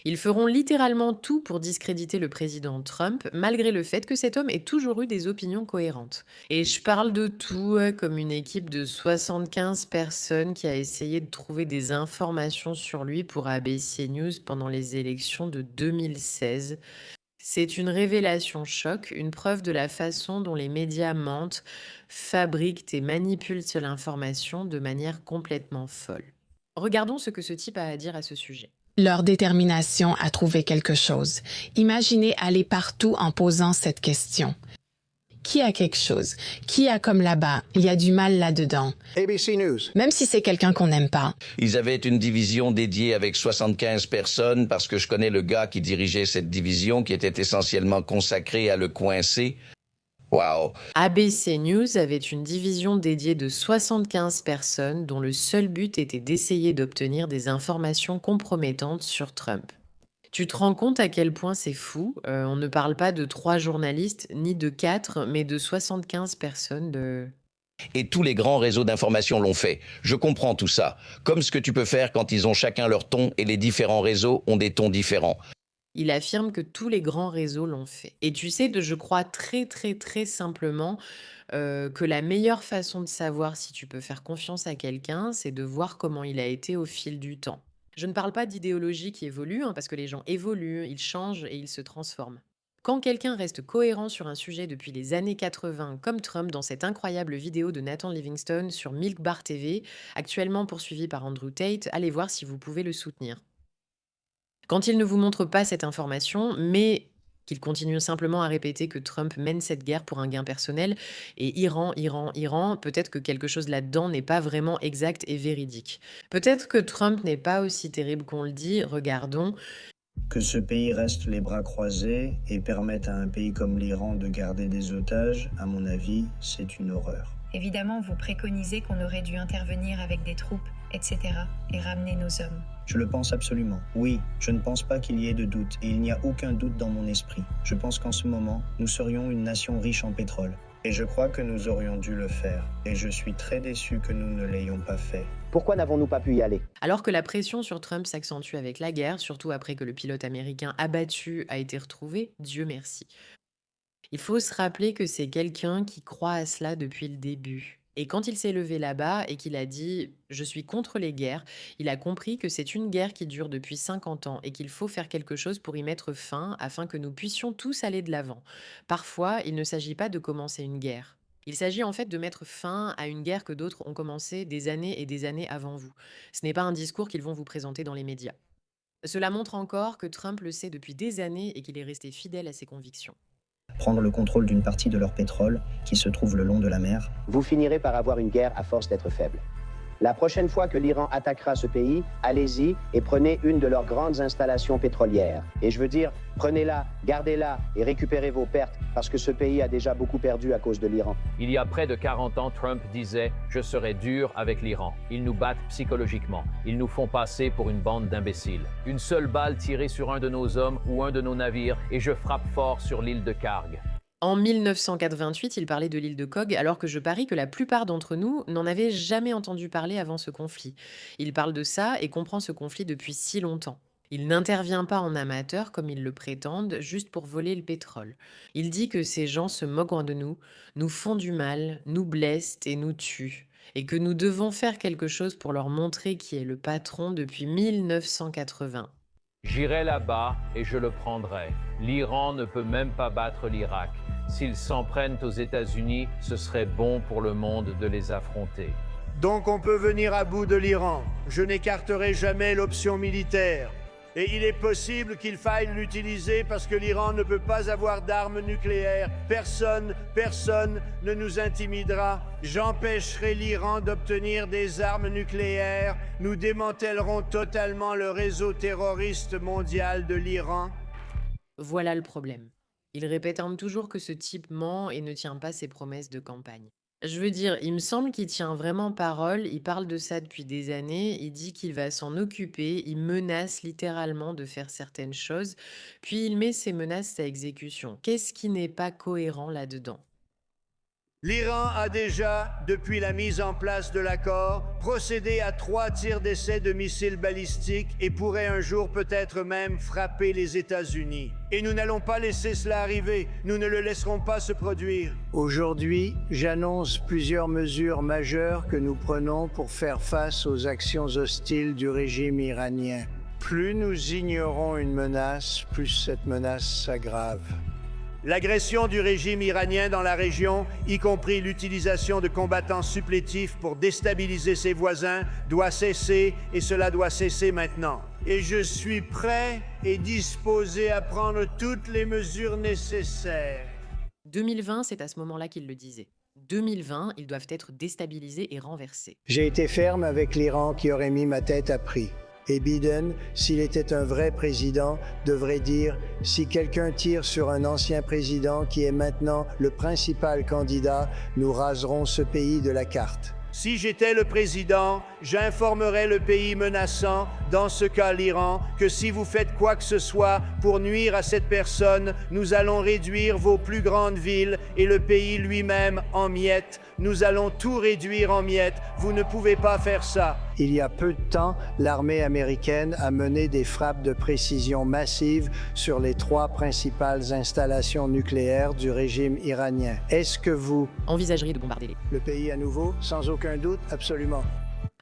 Ils feront littéralement tout pour discréditer le président Trump, malgré le fait que cet homme ait toujours eu des opinions cohérentes. Et je parle de tout, comme une équipe de 75 personnes qui a essayé de trouver des informations sur lui pour ABC News pendant les élections de 2016. C'est une révélation choc, une preuve de la façon dont les médias mentent, fabriquent et manipulent l'information de manière complètement folle. Regardons ce que ce type a à dire à ce sujet. Leur détermination à trouver quelque chose. Imaginez aller partout en posant cette question. Qui a quelque chose? Qui a comme là-bas? Il y a du mal là-dedans. ABC News. Même si c'est quelqu'un qu'on n'aime pas. Ils avaient une division dédiée avec 75 personnes parce que je connais le gars qui dirigeait cette division qui était essentiellement consacré à le coincer. Wow. ABC News avait une division dédiée de 75 personnes dont le seul but était d'essayer d'obtenir des informations compromettantes sur Trump. Tu te rends compte à quel point c'est fou? On ne parle pas de 3 journalistes, ni de 4, mais de 75 personnes de Et tous les grands réseaux d'information l'ont fait. Je comprends tout ça. Comme ce que tu peux faire quand ils ont chacun leur ton et les différents réseaux ont des tons différents. Il affirme que tous les grands réseaux l'ont fait. Et tu sais, je crois très, très, très simplement que la meilleure façon de savoir si tu peux faire confiance à quelqu'un, c'est de voir comment il a été au fil du temps. Je ne parle pas d'idéologie qui évolue, hein, parce que les gens évoluent, ils changent et ils se transforment. Quand quelqu'un reste cohérent sur un sujet depuis les années 80, comme Trump dans cette incroyable vidéo de Nathan Livingstone sur Milk Bar TV, actuellement poursuivi par Andrew Tate, allez voir si vous pouvez le soutenir. Quand il ne vous montre pas cette information, mais qu'il continue simplement à répéter que Trump mène cette guerre pour un gain personnel et Iran, Iran, Iran, peut-être que quelque chose là-dedans n'est pas vraiment exact et véridique. Peut-être que Trump n'est pas aussi terrible qu'on le dit, regardons. Que ce pays reste les bras croisés et permette à un pays comme l'Iran de garder des otages, à mon avis, c'est une horreur. Évidemment, vous préconisez qu'on aurait dû intervenir avec des troupes, etc., et ramener nos hommes. Je le pense absolument. Oui, je ne pense pas qu'il y ait de doute, et il n'y a aucun doute dans mon esprit. Je pense qu'en ce moment, nous serions une nation riche en pétrole. Et je crois que nous aurions dû le faire. Et je suis très déçu que nous ne l'ayons pas fait. Pourquoi n'avons-nous pas pu y aller? Alors que la pression sur Trump s'accentue avec la guerre, surtout après que le pilote américain abattu a été retrouvé, Dieu merci. Il faut se rappeler que c'est quelqu'un qui croit à cela depuis le début. Et quand il s'est levé là-bas et qu'il a dit « Je suis contre les guerres », il a compris que c'est une guerre qui dure depuis 50 ans et qu'il faut faire quelque chose pour y mettre fin afin que nous puissions tous aller de l'avant. Parfois, il ne s'agit pas de commencer une guerre. Il s'agit en fait de mettre fin à une guerre que d'autres ont commencé des années et des années avant vous. Ce n'est pas un discours qu'ils vont vous présenter dans les médias. Cela montre encore que Trump le sait depuis des années et qu'il est resté fidèle à ses convictions. Prendre le contrôle d'une partie de leur pétrole, qui se trouve le long de la mer. Vous finirez par avoir une guerre à force d'être faible. La prochaine fois que l'Iran attaquera ce pays, allez-y et prenez une de leurs grandes installations pétrolières. Et je veux dire, prenez-la, gardez-la et récupérez vos pertes, parce que ce pays a déjà beaucoup perdu à cause de l'Iran. Il y a près de 40 ans, Trump disait « Je serai dur avec l'Iran. Ils nous battent psychologiquement. Ils nous font passer pour une bande d'imbéciles. Une seule balle tirée sur un de nos hommes ou un de nos navires et je frappe fort sur l'île de Karg. » En 1988, il parlait de l'île de Kog, alors que je parie que la plupart d'entre nous n'en avaient jamais entendu parler avant ce conflit. Il parle de ça et comprend ce conflit depuis si longtemps. Il n'intervient pas en amateur comme ils le prétendent, juste pour voler le pétrole. Il dit que ces gens se moquent de nous font du mal, nous blessent et nous tuent, et que nous devons faire quelque chose pour leur montrer qui est le patron depuis 1980. J'irai là-bas et je le prendrai. L'Iran ne peut même pas battre l'Irak. S'ils s'en prennent aux États-Unis, ce serait bon pour le monde de les affronter. Donc on peut venir à bout de l'Iran. Je n'écarterai jamais l'option militaire. Et il est possible qu'il faille l'utiliser parce que l'Iran ne peut pas avoir d'armes nucléaires. Personne ne nous intimidera. J'empêcherai l'Iran d'obtenir des armes nucléaires. Nous démantèlerons totalement le réseau terroriste mondial de l'Iran. Voilà le problème. Il répète toujours que ce type ment et ne tient pas ses promesses de campagne. Je veux dire, il me semble qu'il tient vraiment parole, il parle de ça depuis des années, il dit qu'il va s'en occuper, il menace littéralement de faire certaines choses, puis il met ses menaces à exécution. Qu'est-ce qui n'est pas cohérent là-dedans? L'Iran a déjà, depuis la mise en place de l'accord, procédé à 3 tirs d'essai de missiles balistiques et pourrait un jour peut-être même frapper les États-Unis. Et nous n'allons pas laisser cela arriver, nous ne le laisserons pas se produire. Aujourd'hui, j'annonce plusieurs mesures majeures que nous prenons pour faire face aux actions hostiles du régime iranien. Plus nous ignorons une menace, plus cette menace s'aggrave. L'agression du régime iranien dans la région, y compris l'utilisation de combattants supplétifs pour déstabiliser ses voisins, doit cesser et cela doit cesser maintenant. Et je suis prêt et disposé à prendre toutes les mesures nécessaires. 2020, c'est à ce moment-là qu'il le disait. 2020, ils doivent être déstabilisés et renversés. J'ai été ferme avec l'Iran qui aurait mis ma tête à prix. Et Biden, s'il était un vrai président, devrait dire « Si quelqu'un tire sur un ancien président qui est maintenant le principal candidat, nous raserons ce pays de la carte. » Si j'étais le président, j'informerais le pays menaçant, dans ce cas l'Iran, que si vous faites quoi que ce soit pour nuire à cette personne, nous allons réduire vos plus grandes villes et le pays lui-même en miettes. Nous allons tout réduire en miettes. Vous ne pouvez pas faire ça. Il y a peu de temps, l'armée américaine a mené des frappes de précision massives sur les 3 principales installations nucléaires du régime iranien. Est-ce que vous Envisageriez de bombarder les... le pays à nouveau? Sans aucun doute, absolument.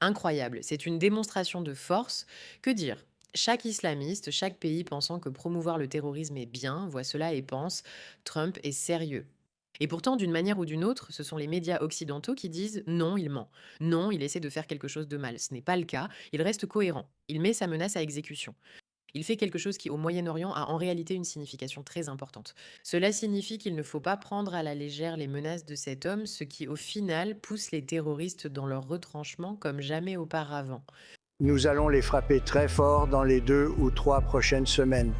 Incroyable, c'est une démonstration de force. Que dire? Chaque islamiste, chaque pays pensant que promouvoir le terrorisme est bien, voit cela et pense « Trump est sérieux ». Et pourtant, d'une manière ou d'une autre, ce sont les médias occidentaux qui disent « Non, il ment. Non, il essaie de faire quelque chose de mal. » Ce n'est pas le cas, il reste cohérent. Il met sa menace à exécution. Il fait quelque chose qui, au Moyen-Orient, a en réalité une signification très importante. Cela signifie qu'il ne faut pas prendre à la légère les menaces de cet homme, ce qui, au final, pousse les terroristes dans leur retranchement comme jamais auparavant. Nous allons les frapper très fort dans les 2 ou 3 prochaines semaines.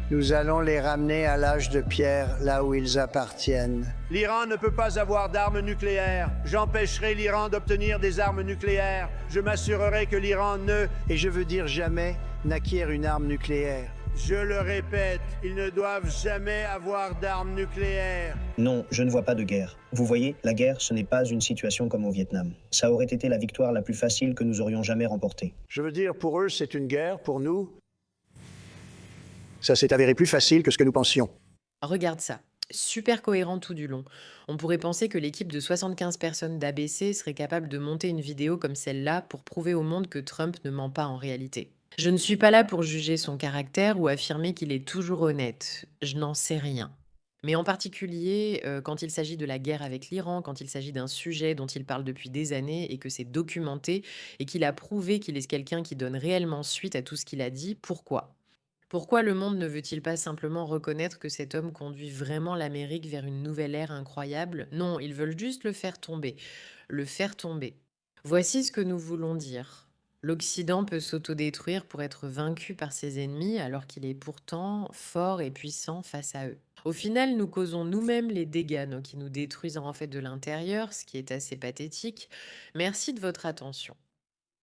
Nous allons les ramener à l'âge de pierre, là où ils appartiennent. L'Iran ne peut pas avoir d'armes nucléaires. J'empêcherai l'Iran d'obtenir des armes nucléaires. Je m'assurerai que l'Iran ne, et je veux dire jamais, n'acquiert une arme nucléaire. Je le répète, ils ne doivent jamais avoir d'armes nucléaires. Non, je ne vois pas de guerre. Vous voyez, la guerre, ce n'est pas une situation comme au Vietnam. Ça aurait été la victoire la plus facile que nous aurions jamais remportée. Je veux dire, pour eux, c'est une guerre. Pour nous, ça s'est avéré plus facile que ce que nous pensions. Regarde ça. Super cohérent tout du long. On pourrait penser que l'équipe de 75 personnes d'ABC serait capable de monter une vidéo comme celle-là pour prouver au monde que Trump ne ment pas en réalité. Je ne suis pas là pour juger son caractère ou affirmer qu'il est toujours honnête. Je n'en sais rien. Mais en particulier, quand il s'agit de la guerre avec l'Iran, quand il s'agit d'un sujet dont il parle depuis des années et que c'est documenté et qu'il a prouvé qu'il est quelqu'un qui donne réellement suite à tout ce qu'il a dit, pourquoi ? Pourquoi le monde ne veut-il pas simplement reconnaître que cet homme conduit vraiment l'Amérique vers une nouvelle ère incroyable? Non, ils veulent juste le faire tomber. Le faire tomber. Voici ce que nous voulons dire. L'Occident peut s'autodétruire pour être vaincu par ses ennemis alors qu'il est pourtant fort et puissant face à eux. Au final, nous causons nous-mêmes les dégâts qui nous détruisent en fait de l'intérieur, ce qui est assez pathétique. Merci de votre attention.